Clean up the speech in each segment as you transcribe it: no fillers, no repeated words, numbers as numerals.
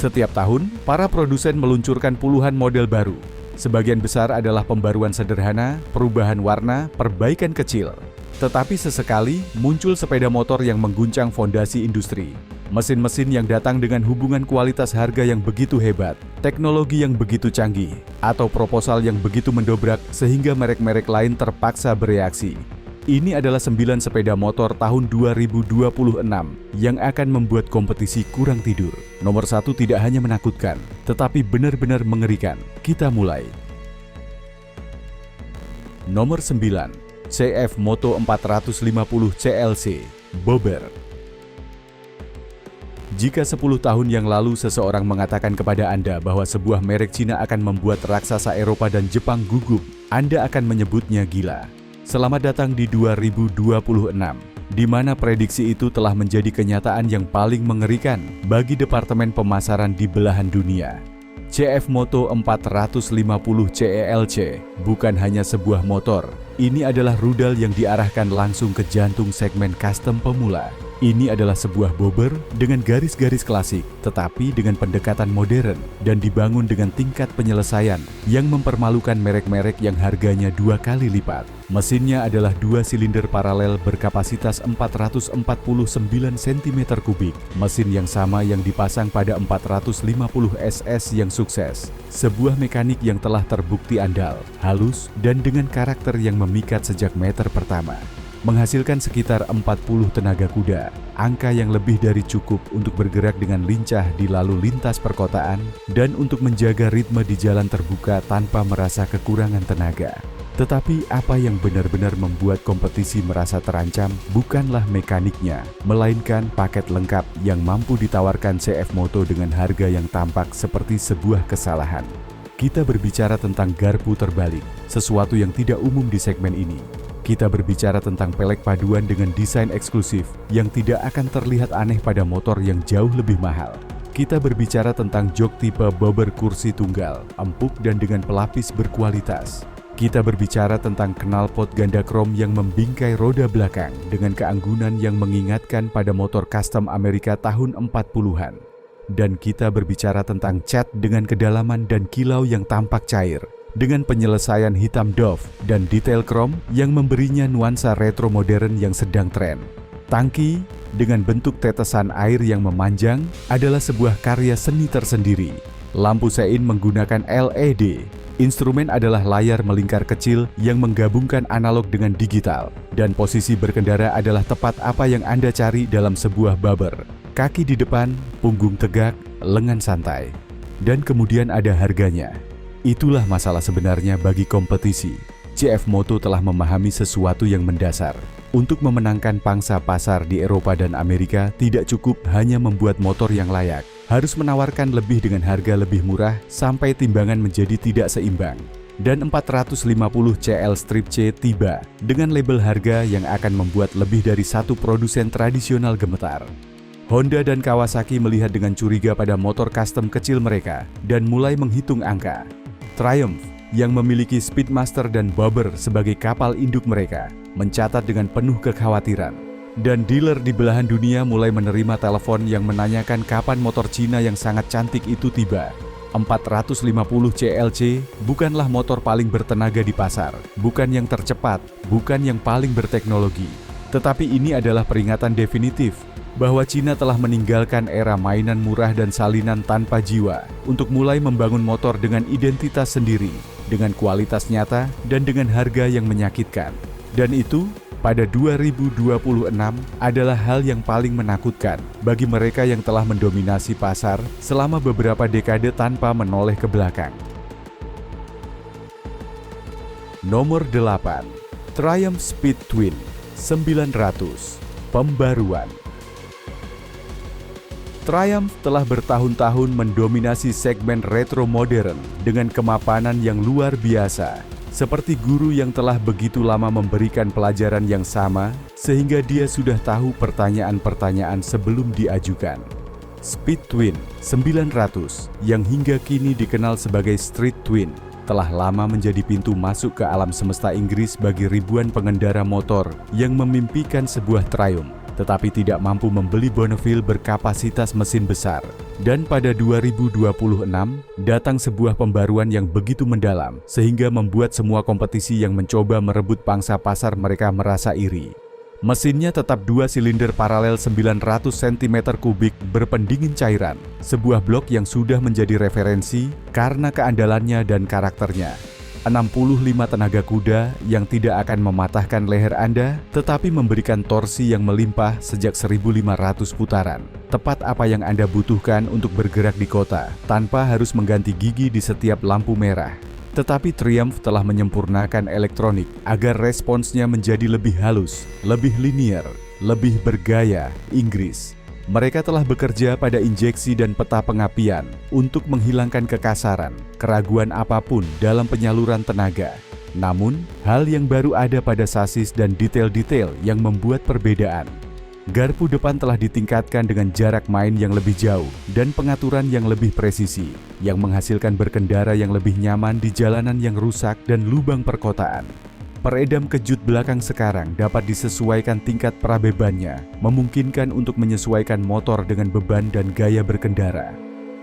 Setiap tahun, para produsen meluncurkan puluhan model baru. Sebagian besar adalah pembaruan sederhana, perubahan warna, perbaikan kecil. Tetapi sesekali muncul sepeda motor yang mengguncang fondasi industri. Mesin-mesin yang datang dengan hubungan kualitas harga yang begitu hebat, teknologi yang begitu canggih, atau proposal yang begitu mendobrak sehingga merek-merek lain terpaksa bereaksi. Ini adalah 9 sepeda motor tahun 2026 yang akan membuat kompetisi kurang tidur. Nomor 1 tidak hanya menakutkan, tetapi benar-benar mengerikan. Kita mulai. Nomor 9, CF Moto 450 CLC, Bobber. Jika 10 tahun yang lalu seseorang mengatakan kepada Anda bahwa sebuah merek Cina akan membuat raksasa Eropa dan Jepang gugup, Anda akan menyebutnya gila. Selamat datang di 2026, di mana prediksi itu telah menjadi kenyataan yang paling mengerikan bagi departemen pemasaran di belahan dunia. CF Moto 450 CELC bukan hanya sebuah motor, ini adalah rudal yang diarahkan langsung ke jantung segmen custom pemula. Ini adalah sebuah bobber dengan garis-garis klasik, tetapi dengan pendekatan modern dan dibangun dengan tingkat penyelesaian yang mempermalukan merek-merek yang harganya 2 kali lipat. Mesinnya adalah 2 silinder paralel berkapasitas 449 cm3, mesin yang sama yang dipasang pada 450 SS yang sukses. Sebuah mekanik yang telah terbukti andal, halus, dan dengan karakter yang memikat sejak meter pertama. Menghasilkan sekitar 40 tenaga kuda, angka yang lebih dari cukup untuk bergerak dengan lincah di lalu lintas perkotaan dan untuk menjaga ritme di jalan terbuka tanpa merasa kekurangan tenaga. Tetapi apa yang benar-benar membuat kompetisi merasa terancam bukanlah mekaniknya, melainkan paket lengkap yang mampu ditawarkan CF Moto dengan harga yang tampak seperti sebuah kesalahan. Kita berbicara tentang garpu terbalik, sesuatu yang tidak umum di segmen ini. Kita berbicara tentang pelek paduan dengan desain eksklusif yang tidak akan terlihat aneh pada motor yang jauh lebih mahal. Kita berbicara tentang jok tipe bobber kursi tunggal, empuk dan dengan pelapis berkualitas. Kita berbicara tentang knalpot ganda krom yang membingkai roda belakang dengan keanggunan yang mengingatkan pada motor custom Amerika tahun 40-an. Dan kita berbicara tentang cat dengan kedalaman dan kilau yang tampak cair, dengan penyelesaian hitam doff dan detail krom yang memberinya nuansa retro modern yang sedang tren. Tangki dengan bentuk tetesan air yang memanjang adalah sebuah karya seni tersendiri. Lampu sein menggunakan LED. Instrumen adalah layar melingkar kecil yang menggabungkan analog dengan digital. Dan posisi berkendara adalah tepat apa yang Anda cari dalam sebuah bobber. Kaki di depan, punggung tegak, lengan santai. Dan kemudian ada harganya. Itulah masalah sebenarnya bagi kompetisi. CF Moto telah memahami sesuatu yang mendasar. Untuk memenangkan pangsa pasar di Eropa dan Amerika, tidak cukup hanya membuat motor yang layak. Harus menawarkan lebih dengan harga lebih murah sampai timbangan menjadi tidak seimbang. Dan 450 CL Strip C tiba dengan label harga yang akan membuat lebih dari satu produsen tradisional gemetar. Honda dan Kawasaki melihat dengan curiga pada motor custom kecil mereka dan mulai menghitung angka. Triumph, yang memiliki Speedmaster dan Bobber sebagai kapal induk mereka, mencatat dengan penuh kekhawatiran. Dan dealer di belahan dunia mulai menerima telepon yang menanyakan kapan motor Cina yang sangat cantik itu tiba. 450 CLC bukanlah motor paling bertenaga di pasar, bukan yang tercepat, bukan yang paling berteknologi. Tetapi ini adalah peringatan definitif bahwa Cina telah meninggalkan era mainan murah dan salinan tanpa jiwa untuk mulai membangun motor dengan identitas sendiri, dengan kualitas nyata dan dengan harga yang menyakitkan. Dan itu, pada 2026 adalah hal yang paling menakutkan bagi mereka yang telah mendominasi pasar selama beberapa dekade tanpa menoleh ke belakang. Nomor 8, Triumph Speed Twin 900, pembaruan. Triumph telah bertahun-tahun mendominasi segmen retro modern dengan kemapanan yang luar biasa, seperti guru yang telah begitu lama memberikan pelajaran yang sama sehingga dia sudah tahu pertanyaan-pertanyaan sebelum diajukan. Speed Twin 900 yang hingga kini dikenal sebagai Street Twin telah lama menjadi pintu masuk ke alam semesta Inggris bagi ribuan pengendara motor yang memimpikan sebuah Triumph. tetapi tidak mampu membeli Bonneville berkapasitas mesin besar. Dan pada 2026, datang sebuah pembaruan yang begitu mendalam, sehingga membuat semua kompetisi yang mencoba merebut pangsa pasar mereka merasa iri. Mesinnya tetap 2 silinder paralel 900 cm3 berpendingin cairan, sebuah blok yang sudah menjadi referensi karena keandalannya dan karakternya. 65 tenaga kuda yang tidak akan mematahkan leher Anda, tetapi memberikan torsi yang melimpah sejak 1500 putaran. Tepat apa yang Anda butuhkan untuk bergerak di kota, tanpa harus mengganti gigi di setiap lampu merah. Tetapi Triumph telah menyempurnakan elektronik agar responsnya menjadi lebih halus, lebih linear, lebih bergaya Inggris. Mereka telah bekerja pada injeksi dan peta pengapian untuk menghilangkan kekasaran, keraguan apapun dalam penyaluran tenaga. Namun, hal yang baru ada pada sasis dan detail-detail yang membuat perbedaan. Garpu depan telah ditingkatkan dengan jarak main yang lebih jauh dan pengaturan yang lebih presisi, yang menghasilkan berkendara yang lebih nyaman di jalanan yang rusak dan lubang perkotaan. Peredam kejut belakang sekarang dapat disesuaikan tingkat prabebannya, memungkinkan untuk menyesuaikan motor dengan beban dan gaya berkendara.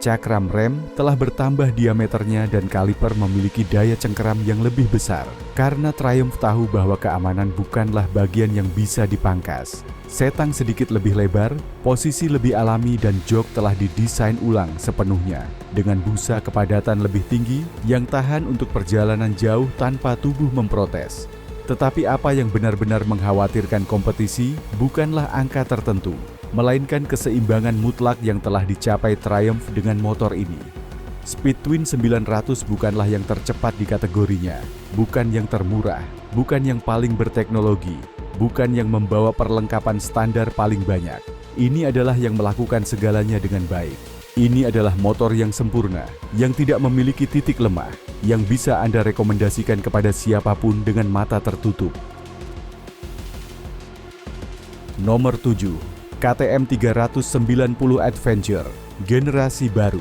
Cakram rem telah bertambah diameternya dan kaliper memiliki daya cengkeram yang lebih besar, karena Triumph tahu bahwa keamanan bukanlah bagian yang bisa dipangkas. Setang sedikit lebih lebar, posisi lebih alami dan jok telah didesain ulang sepenuhnya, dengan busa kepadatan lebih tinggi yang tahan untuk perjalanan jauh tanpa tubuh memprotes. Tetapi apa yang benar-benar mengkhawatirkan kompetisi bukanlah angka tertentu, melainkan keseimbangan mutlak yang telah dicapai Triumph dengan motor ini. Speed Twin 900 bukanlah yang tercepat di kategorinya, bukan yang termurah, bukan yang paling berteknologi, bukan yang membawa perlengkapan standar paling banyak. Ini adalah yang melakukan segalanya dengan baik. Ini adalah motor yang sempurna, yang tidak memiliki titik lemah, yang bisa Anda rekomendasikan kepada siapapun dengan mata tertutup. Nomor 7. KTM 390 Adventure, generasi baru.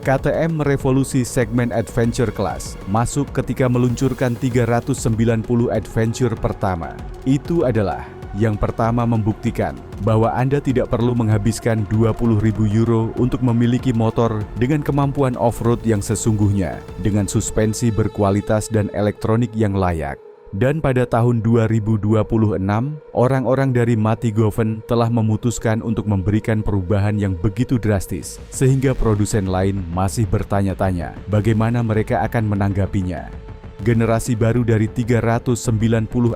KTM merevolusi segmen Adventure Class, masuk ketika meluncurkan 390 Adventure pertama. Itu adalah yang pertama membuktikan bahwa Anda tidak perlu menghabiskan 20.000 euro untuk memiliki motor dengan kemampuan off-road yang sesungguhnya, dengan suspensi berkualitas dan elektronik yang layak. Dan pada tahun 2026, orang-orang dari Matigoven telah memutuskan untuk memberikan perubahan yang begitu drastis, sehingga produsen lain masih bertanya-tanya bagaimana mereka akan menanggapinya. Generasi baru dari 390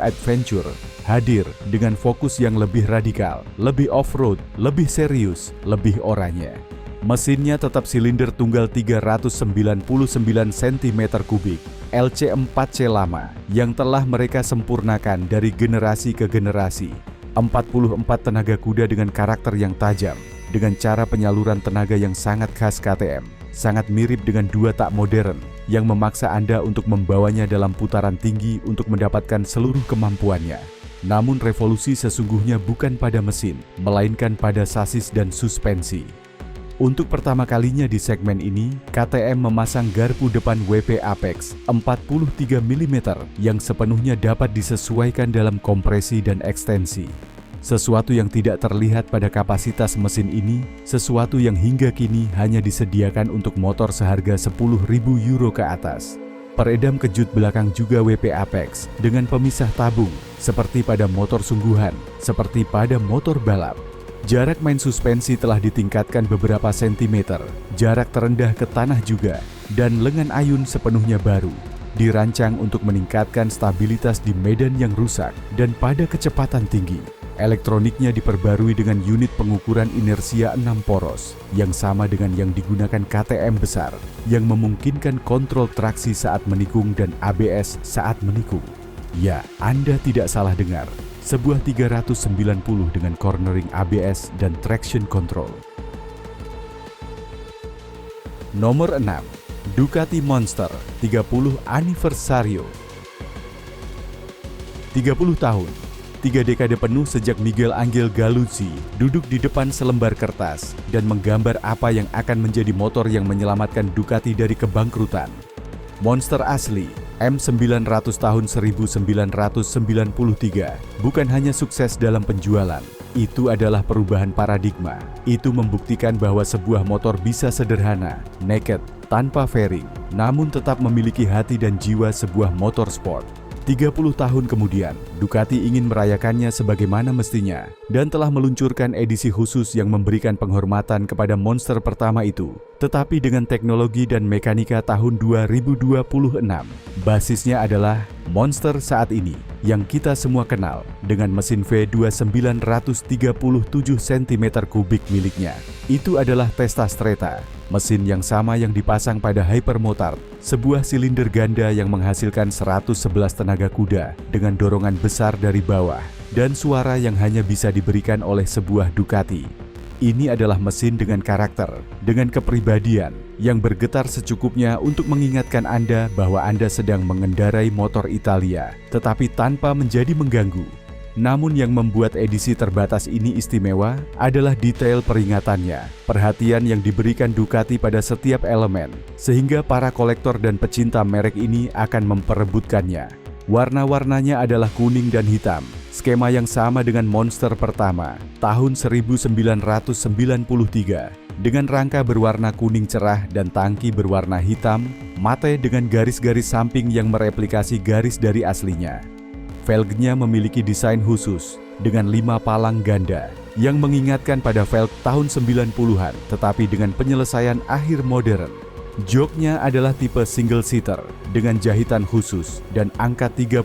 Adventure hadir dengan fokus yang lebih radikal, lebih off-road, lebih serius, lebih oranye. Mesinnya tetap silinder tunggal 399 cm3, LC4C lama, yang telah mereka sempurnakan dari generasi ke generasi. 44 tenaga kuda dengan karakter yang tajam, dengan cara penyaluran tenaga yang sangat khas KTM, sangat mirip dengan dua tak modern, yang memaksa Anda untuk membawanya dalam putaran tinggi untuk mendapatkan seluruh kemampuannya. Namun revolusi sesungguhnya bukan pada mesin, melainkan pada sasis dan suspensi. Untuk pertama kalinya di segmen ini, KTM memasang garpu depan WP Apex 43 mm yang sepenuhnya dapat disesuaikan dalam kompresi dan ekstensi. Sesuatu yang tidak terlihat pada kapasitas mesin ini, sesuatu yang hingga kini hanya disediakan untuk motor seharga 10.000 euro ke atas. Peredam kejut belakang juga WP Apex dengan pemisah tabung, seperti pada motor sungguhan, seperti pada motor balap. Jarak main suspensi telah ditingkatkan beberapa sentimeter, jarak terendah ke tanah juga, dan lengan ayun sepenuhnya baru. Dirancang untuk meningkatkan stabilitas di medan yang rusak dan pada kecepatan tinggi. Elektroniknya diperbarui dengan unit pengukuran inersia 6 poros, yang sama dengan yang digunakan KTM besar, yang memungkinkan kontrol traksi saat menikung dan ABS saat menikung. Ya, Anda tidak salah dengar. Sebuah 390 dengan cornering ABS dan traction control. Nomor 6. Ducati Monster 30 Anniversario. 30 tahun, 3 dekade penuh sejak Miguel Angel Galuzzi duduk di depan selembar kertas dan menggambar apa yang akan menjadi motor yang menyelamatkan Ducati dari kebangkrutan. Monster asli, M900 tahun 1993 bukan hanya sukses dalam penjualan, itu adalah perubahan paradigma. Itu membuktikan bahwa sebuah motor bisa sederhana, naked, tanpa fairing, namun tetap memiliki hati dan jiwa sebuah motor sport. 30 tahun kemudian, Ducati ingin merayakannya sebagaimana mestinya dan telah meluncurkan edisi khusus yang memberikan penghormatan kepada monster pertama itu, tetapi dengan teknologi dan mekanika tahun 2026. Basisnya adalah monster saat ini yang kita semua kenal dengan mesin V2 937 cm3 miliknya. Itu adalah Testa Stretta, mesin yang sama yang dipasang pada Hypermotard, sebuah silinder ganda yang menghasilkan 111 tenaga kuda dengan dorongan besar dari bawah dan suara yang hanya bisa diberikan oleh sebuah Ducati. Ini adalah mesin dengan karakter, dengan kepribadian, yang bergetar secukupnya untuk mengingatkan Anda bahwa Anda sedang mengendarai motor Italia, tetapi tanpa menjadi mengganggu. Namun yang membuat edisi terbatas ini istimewa adalah detail peringatannya, perhatian yang diberikan Ducati pada setiap elemen, sehingga para kolektor dan pecinta merek ini akan memperebutkannya. Warna-warnanya adalah kuning dan hitam, skema yang sama dengan monster pertama, tahun 1993, dengan rangka berwarna kuning cerah dan tangki berwarna hitam, mate dengan garis-garis samping yang mereplikasi garis dari aslinya. Velgnya memiliki desain khusus, dengan 5 palang ganda, yang mengingatkan pada velg tahun 90-an, tetapi dengan penyelesaian akhir modern. Joknya adalah tipe single seater dengan jahitan khusus dan angka 30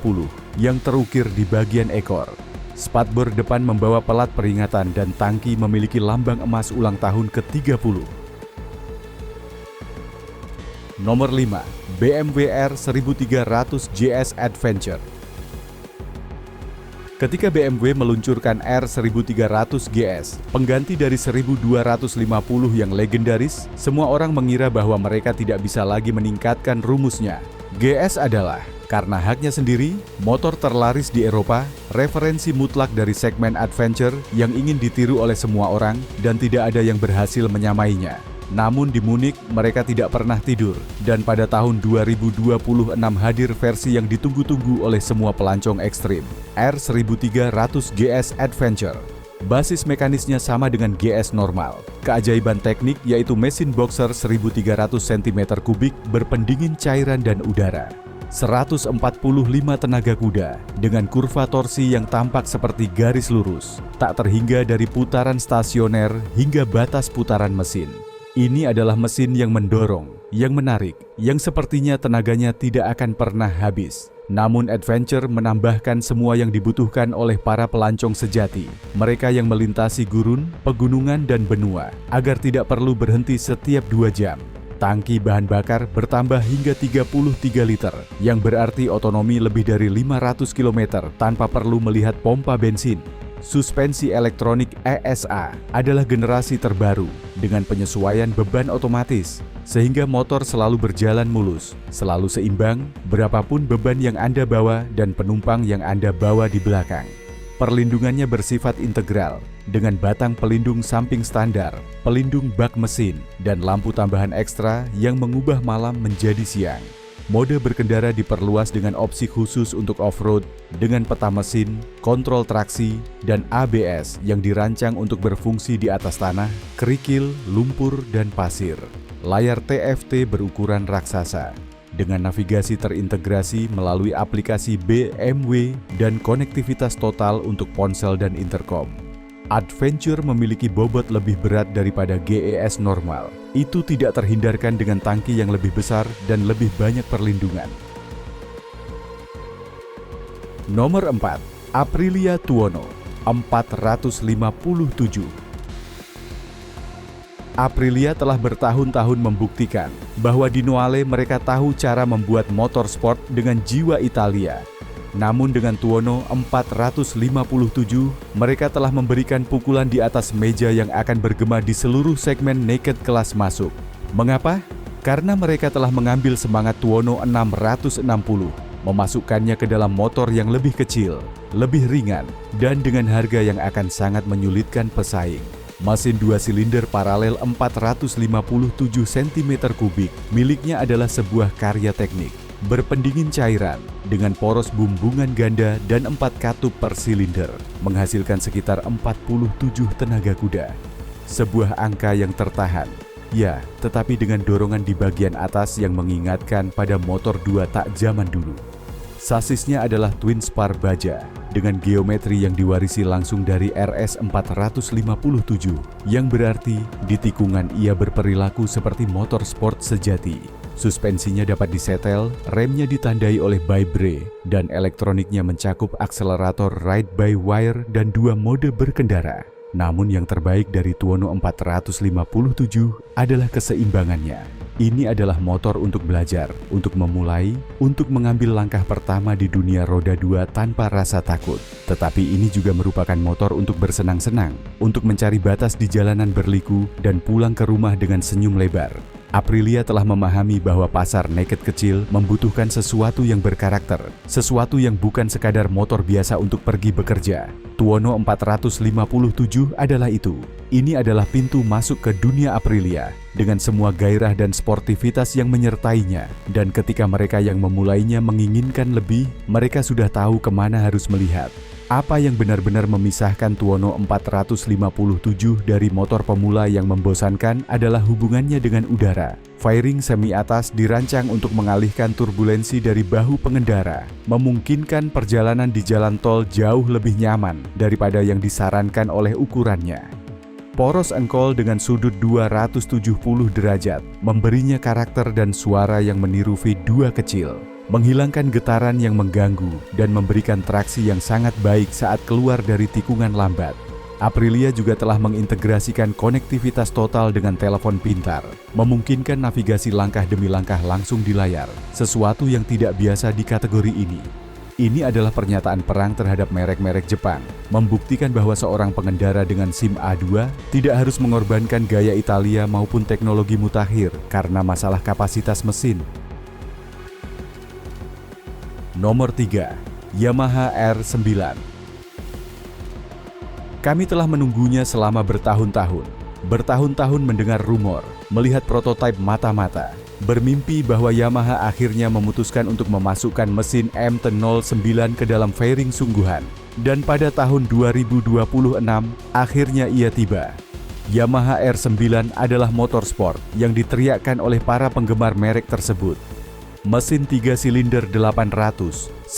yang terukir di bagian ekor. Spatbor depan membawa pelat peringatan dan tangki memiliki lambang emas ulang tahun ke-30. Nomor 5, BMW R 1300 GS Adventure. Ketika BMW meluncurkan R 1300 GS, pengganti dari 1250 yang legendaris, semua orang mengira bahwa mereka tidak bisa lagi meningkatkan rumusnya. GS adalah, karena haknya sendiri, motor terlaris di Eropa, referensi mutlak dari segmen adventure yang ingin ditiru oleh semua orang dan tidak ada yang berhasil menyamainya. Namun di Munich mereka tidak pernah tidur dan pada tahun 2026 hadir versi yang ditunggu-tunggu oleh semua pelancong ekstrim, R 1300 GS Adventure. Basis mekanisnya sama dengan GS normal. Keajaiban teknik yaitu mesin boxer 1300 cm3 berpendingin cairan dan udara. 145 tenaga kuda dengan kurva torsi yang tampak seperti garis lurus, tak terhingga dari putaran stasioner hingga batas putaran mesin. Ini adalah mesin yang mendorong, yang menarik, yang sepertinya tenaganya tidak akan pernah habis. Namun Adventure menambahkan semua yang dibutuhkan oleh para pelancong sejati, mereka yang melintasi gurun, pegunungan dan benua, agar tidak perlu berhenti setiap 2 jam. Tangki bahan bakar bertambah hingga 33 liter, yang berarti otonomi lebih dari 500 km tanpa perlu melihat pompa bensin. Suspensi elektronik ESA adalah generasi terbaru dengan penyesuaian beban otomatis, sehingga motor selalu berjalan mulus, selalu seimbang, berapapun beban yang Anda bawa dan penumpang yang Anda bawa di belakang. Perlindungannya bersifat integral, dengan batang pelindung samping standar, pelindung bak mesin, dan lampu tambahan ekstra yang mengubah malam menjadi siang. Mode berkendara diperluas dengan opsi khusus untuk off-road dengan peta mesin, kontrol traksi, dan ABS yang dirancang untuk berfungsi di atas tanah, kerikil, lumpur, dan pasir. Layar TFT berukuran raksasa, dengan navigasi terintegrasi melalui aplikasi BMW dan konektivitas total untuk ponsel dan intercom. Adventure memiliki bobot lebih berat daripada GES normal. Itu tidak terhindarkan dengan tangki yang lebih besar dan lebih banyak perlindungan. Nomor 4, Aprilia Tuono 457. Aprilia telah bertahun-tahun membuktikan bahwa di Noale mereka tahu cara membuat motor sport dengan jiwa Italia. Namun dengan Tuono 457, mereka telah memberikan pukulan di atas meja yang akan bergema di seluruh segmen naked kelas masuk. Mengapa? Karena mereka telah mengambil semangat Tuono 660, memasukkannya ke dalam motor yang lebih kecil, lebih ringan, dan dengan harga yang akan sangat menyulitkan pesaing. Mesin 2 silinder paralel 457 cm3 miliknya adalah sebuah karya teknik. berpendingin cairan dengan poros bumbungan ganda dan 4 katup per silinder, menghasilkan sekitar 47 tenaga kuda. Sebuah angka yang tertahan, ya, tetapi dengan dorongan di bagian atas yang mengingatkan pada motor 2 tak zaman dulu. Sasisnya adalah twin spar baja dengan geometri yang diwarisi langsung dari RS 457, yang berarti di tikungan ia berperilaku seperti motor sport sejati. Suspensinya dapat disetel, remnya ditandai oleh by-brake, dan elektroniknya mencakup akselerator ride-by-wire dan 2 mode berkendara. Namun yang terbaik dari Tuono 457 adalah keseimbangannya. Ini adalah motor untuk belajar, untuk memulai, untuk mengambil langkah pertama di dunia roda 2 tanpa rasa takut. Tetapi ini juga merupakan motor untuk bersenang-senang, untuk mencari batas di jalanan berliku dan pulang ke rumah dengan senyum lebar. Aprilia telah memahami bahwa pasar naked kecil membutuhkan sesuatu yang berkarakter, sesuatu yang bukan sekadar motor biasa untuk pergi bekerja. Tuono 457 adalah itu. Ini adalah pintu masuk ke dunia Aprilia, dengan semua gairah dan sportivitas yang menyertainya. Dan ketika mereka yang memulainya menginginkan lebih, mereka sudah tahu kemana harus melihat. Apa yang benar-benar memisahkan Tuono 457 dari motor pemula yang membosankan adalah hubungannya dengan udara. Fairing semi atas dirancang untuk mengalihkan turbulensi dari bahu pengendara, memungkinkan perjalanan di jalan tol jauh lebih nyaman daripada yang disarankan oleh ukurannya. Poros engkol dengan sudut 270 derajat memberinya karakter dan suara yang meniru V2 kecil, menghilangkan getaran yang mengganggu dan memberikan traksi yang sangat baik saat keluar dari tikungan lambat. Aprilia juga telah mengintegrasikan konektivitas total dengan telepon pintar, memungkinkan navigasi langkah demi langkah langsung di layar, sesuatu yang tidak biasa di kategori ini. Ini adalah pernyataan perang terhadap merek-merek Jepang, membuktikan bahwa seorang pengendara dengan SIM A2 tidak harus mengorbankan gaya Italia maupun teknologi mutakhir karena masalah kapasitas mesin. Nomor 3. Yamaha R9. Kami telah menunggunya selama bertahun-tahun. Bertahun-tahun mendengar rumor, melihat prototipe mata-mata, bermimpi bahwa Yamaha akhirnya memutuskan untuk memasukkan mesin MT-09 ke dalam fairing sungguhan. Dan pada tahun 2026, akhirnya ia tiba. Yamaha R9 adalah motor sport yang diteriakkan oleh para penggemar merek tersebut. Mesin 3 silinder 899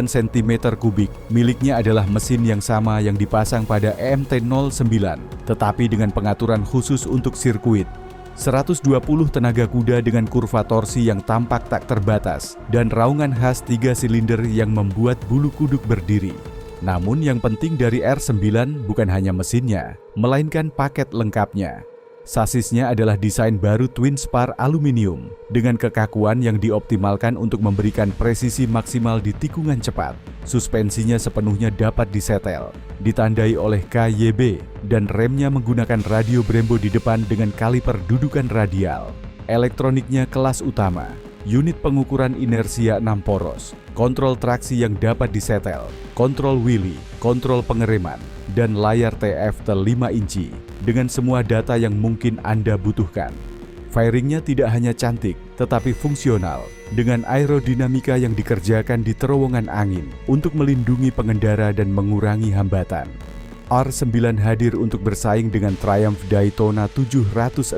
cm3 miliknya adalah mesin yang sama yang dipasang pada MT-09, tetapi dengan pengaturan khusus untuk sirkuit. 120 tenaga kuda dengan kurva torsi yang tampak tak terbatas, dan raungan khas 3 silinder yang membuat bulu kuduk berdiri. Namun yang penting dari R9 bukan hanya mesinnya, melainkan paket lengkapnya. Sasisnya adalah desain baru twin spar aluminium dengan kekakuan yang dioptimalkan untuk memberikan presisi maksimal di tikungan cepat. Suspensinya sepenuhnya dapat disetel, ditandai oleh KYB, dan remnya menggunakan radio Brembo di depan dengan kaliper dudukan radial. Elektroniknya kelas utama, unit pengukuran inersia 6 poros, kontrol traksi yang dapat disetel, kontrol wheelie, kontrol pengereman, dan layar TFT 5 inci dengan semua data yang mungkin Anda butuhkan. Fairingnya tidak hanya cantik, tetapi fungsional, dengan aerodinamika yang dikerjakan di terowongan angin untuk melindungi pengendara dan mengurangi hambatan. R9 hadir untuk bersaing dengan Triumph Daytona 765,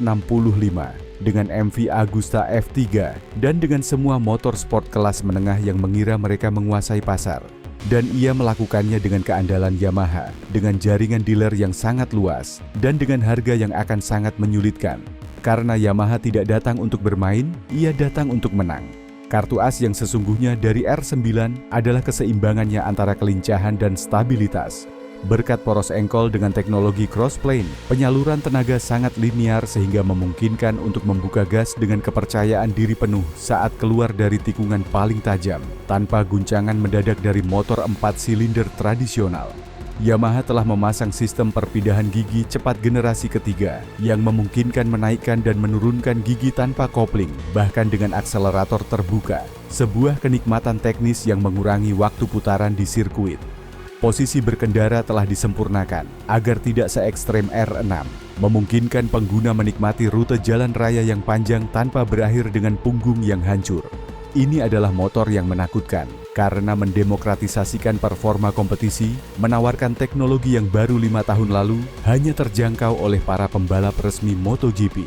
dengan MV Agusta F3, dan dengan semua motor sport kelas menengah yang mengira mereka menguasai pasar. Dan ia melakukannya dengan keandalan Yamaha, dengan jaringan dealer yang sangat luas, dan dengan harga yang akan sangat menyulitkan. Karena Yamaha tidak datang untuk bermain, ia datang untuk menang. Kartu as yang sesungguhnya dari R9 adalah keseimbangannya antara kelincahan dan stabilitas. Berkat poros engkol dengan teknologi crossplane, penyaluran tenaga sangat linear sehingga memungkinkan untuk membuka gas dengan kepercayaan diri penuh saat keluar dari tikungan paling tajam, tanpa guncangan mendadak dari motor 4 silinder tradisional. Yamaha telah memasang sistem perpindahan gigi cepat generasi ketiga yang memungkinkan menaikkan dan menurunkan gigi tanpa kopling, bahkan dengan akselerator terbuka, sebuah kenikmatan teknis yang mengurangi waktu putaran di sirkuit. Posisi berkendara telah disempurnakan agar tidak se-ekstrem R6, memungkinkan pengguna menikmati rute jalan raya yang panjang tanpa berakhir dengan punggung yang hancur. Ini adalah motor yang menakutkan karena mendemokratisasikan performa kompetisi, menawarkan teknologi yang baru 5 tahun lalu hanya terjangkau oleh para pembalap resmi MotoGP.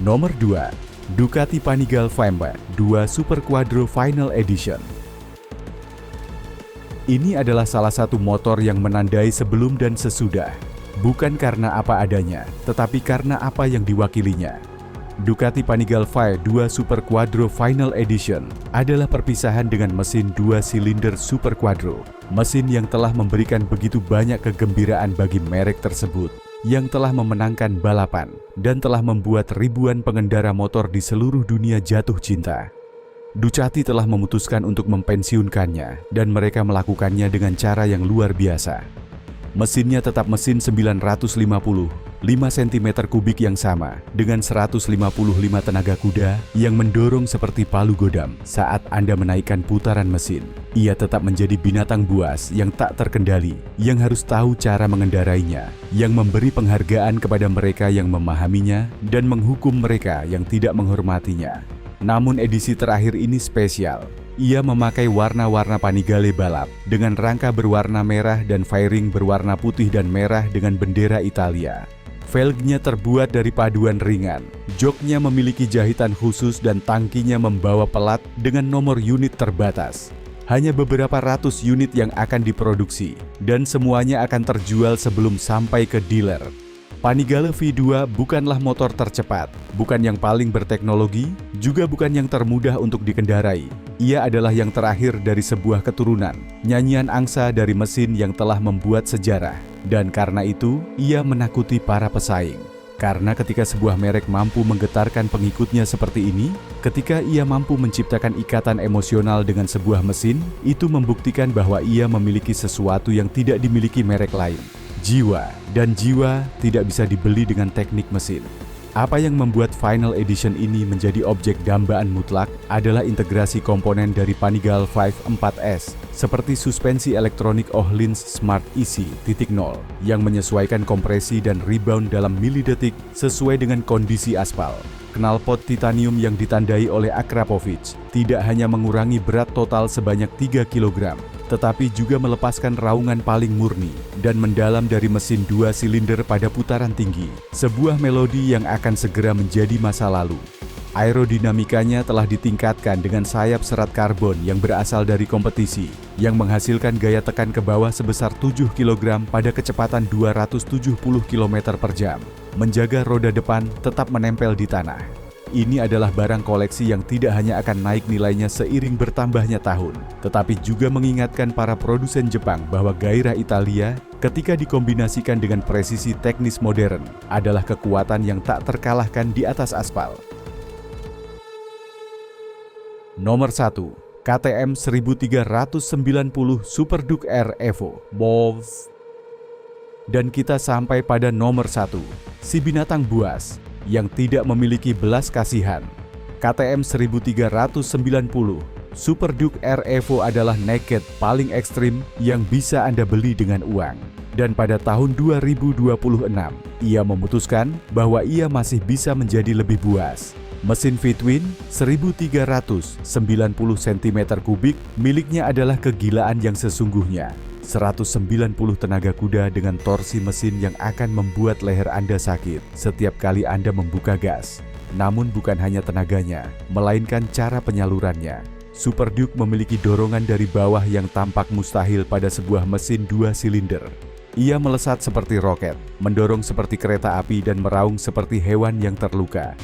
Nomor 2, Ducati Panigale Femba 2 Super Quadro Final Edition. Ini adalah salah satu motor yang menandai sebelum dan sesudah, bukan karena apa adanya, tetapi karena apa yang diwakilinya. Ducati Panigale Femba 2 Super Quadro Final Edition adalah perpisahan dengan mesin 2 silinder Super Quadro, mesin yang telah memberikan begitu banyak kegembiraan bagi merek tersebut, yang telah memenangkan balapan dan telah membuat ribuan pengendara motor di seluruh dunia jatuh cinta. Ducati telah memutuskan untuk mempensiunkannya dan mereka melakukannya dengan cara yang luar biasa. Mesinnya tetap mesin 955 cm3 yang sama dengan 155 tenaga kuda yang mendorong seperti palu godam saat Anda menaikkan putaran mesin. Ia tetap menjadi binatang buas yang tak terkendali, yang harus tahu cara mengendarainya, yang memberi penghargaan kepada mereka yang memahaminya dan menghukum mereka yang tidak menghormatinya. Namun edisi terakhir ini spesial. Ia memakai warna-warna Panigale balap dengan rangka berwarna merah dan fairing berwarna putih dan merah dengan bendera Italia. Velgnya terbuat dari paduan ringan, joknya memiliki jahitan khusus dan tangkinya membawa pelat dengan nomor unit terbatas. Hanya beberapa ratus unit yang akan diproduksi dan semuanya akan terjual sebelum sampai ke dealer. Panigale V2 bukanlah motor tercepat, bukan yang paling berteknologi, juga bukan yang termudah untuk dikendarai. Ia adalah yang terakhir dari sebuah keturunan, nyanyian angsa dari mesin yang telah membuat sejarah. Dan karena itu, ia menakuti para pesaing. Karena ketika sebuah merek mampu menggetarkan pengikutnya seperti ini, ketika ia mampu menciptakan ikatan emosional dengan sebuah mesin, itu membuktikan bahwa ia memiliki sesuatu yang tidak dimiliki merek lain. Jiwa, dan jiwa tidak bisa dibeli dengan teknik mesin. Apa yang membuat Final Edition ini menjadi objek dambaan mutlak adalah integrasi komponen dari Panigale Femba 4S, seperti suspensi elektronik Öhlins Smart EC 0 yang menyesuaikan kompresi dan rebound dalam milidetik sesuai dengan kondisi aspal. Knalpot titanium yang ditandai oleh Akrapovic tidak hanya mengurangi berat total sebanyak 3 kg, tetapi juga melepaskan raungan paling murni dan mendalam dari mesin 2 silinder pada putaran tinggi, sebuah melodi yang akan segera menjadi masa lalu. Aerodinamikanya telah ditingkatkan dengan sayap serat karbon yang berasal dari kompetisi, yang menghasilkan gaya tekan ke bawah sebesar 7 kg pada kecepatan 270 km per jam, menjaga roda depan tetap menempel di tanah. Ini adalah barang koleksi yang tidak hanya akan naik nilainya seiring bertambahnya tahun, tetapi juga mengingatkan para produsen Jepang bahwa gairah Italia ketika dikombinasikan dengan presisi teknis modern adalah kekuatan yang tak terkalahkan di atas aspal. Nomor 1, KTM 1390 Super Duke R Evo Balls. Dan kita sampai pada nomor 1, si binatang buas yang tidak memiliki belas kasihan. KTM 1390 Super Duke R Evo adalah naked paling ekstrim yang bisa Anda beli dengan uang. Dan pada tahun 2026, ia memutuskan bahwa ia masih bisa menjadi lebih buas. Mesin V-twin 1390 cm3 miliknya adalah kegilaan yang sesungguhnya. 190 tenaga kuda dengan torsi mesin yang akan membuat leher Anda sakit setiap kali Anda membuka gas. Namun bukan hanya tenaganya, melainkan cara penyalurannya. Super Duke memiliki dorongan dari bawah yang tampak mustahil pada sebuah mesin 2 silinder. Ia melesat seperti roket, mendorong seperti kereta api dan meraung seperti hewan yang terluka.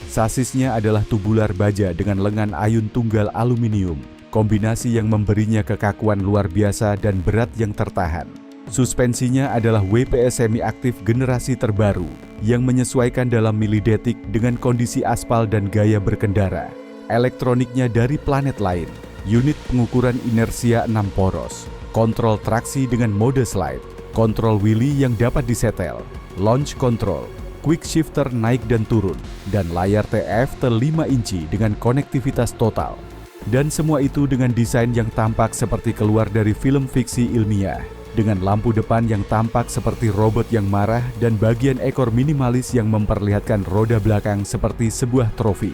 Sasisnya adalah tubular baja dengan lengan ayun tunggal aluminium, kombinasi yang memberinya kekakuan luar biasa dan berat yang tertahan. Suspensinya adalah WPS semi-aktif generasi terbaru yang menyesuaikan dalam milidetik dengan kondisi aspal dan gaya berkendara. Elektroniknya dari planet lain, unit pengukuran inersia 6 poros, kontrol traksi dengan mode slide, kontrol wheelie yang dapat disetel, launch control, quick shifter naik dan turun, dan layar TFT 5 inci dengan konektivitas total. Dan semua itu dengan desain yang tampak seperti keluar dari film fiksi ilmiah, dengan lampu depan yang tampak seperti robot yang marah dan bagian ekor minimalis yang memperlihatkan roda belakang seperti sebuah trofi.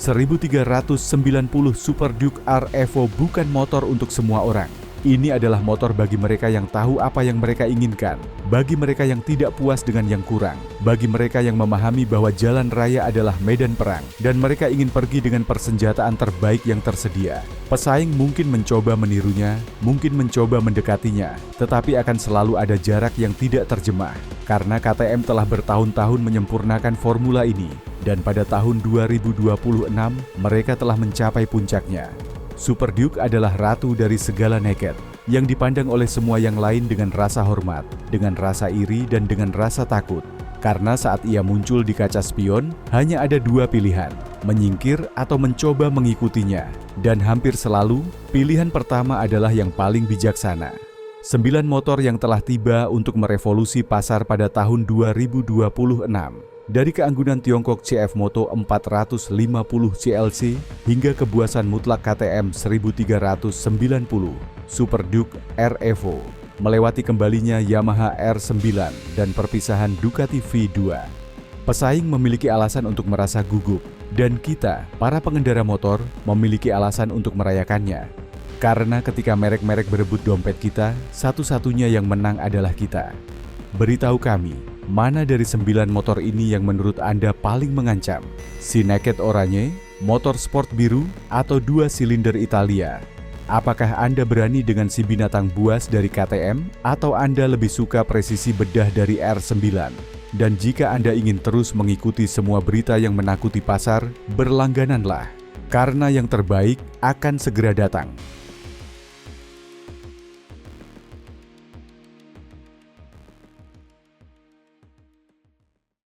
1390 Super Duke R Evo bukan motor untuk semua orang. Ini adalah motor bagi mereka yang tahu apa yang mereka inginkan, bagi mereka yang tidak puas dengan yang kurang, bagi mereka yang memahami bahwa jalan raya adalah medan perang, dan mereka ingin pergi dengan persenjataan terbaik yang tersedia. Pesaing mungkin mencoba menirunya, mungkin mencoba mendekatinya, tetapi akan selalu ada jarak yang tidak terjemah, karena KTM telah bertahun-tahun menyempurnakan formula ini, dan pada tahun 2026 mereka telah mencapai puncaknya. Super Duke adalah ratu dari segala naked, yang dipandang oleh semua yang lain dengan rasa hormat, dengan rasa iri, dan dengan rasa takut. Karena saat ia muncul di kaca spion, hanya ada dua pilihan, menyingkir atau mencoba mengikutinya. Dan hampir selalu, pilihan pertama adalah yang paling bijaksana. 9 motor yang telah tiba untuk merevolusi pasar pada tahun 2026. Dari keanggunan Tiongkok CF Moto 450 CLC hingga kebuasan mutlak KTM 1390 Super Duke R Evo, melewati kembalinya Yamaha R9 dan perpisahan Ducati V2. Pesaing memiliki alasan untuk merasa gugup, dan kita, para pengendara motor, memiliki alasan untuk merayakannya. Karena ketika merek-merek berebut dompet kita, satu-satunya yang menang adalah kita. Beritahu kami, mana dari 9 motor ini yang menurut Anda paling mengancam? Si Naked Oranye, motor sport biru, atau 2 silinder Italia? Apakah Anda berani dengan si binatang buas dari KTM, atau Anda lebih suka presisi bedah dari R9? Dan jika Anda ingin terus mengikuti semua berita yang menakuti pasar, berlanggananlah, karena yang terbaik akan segera datang.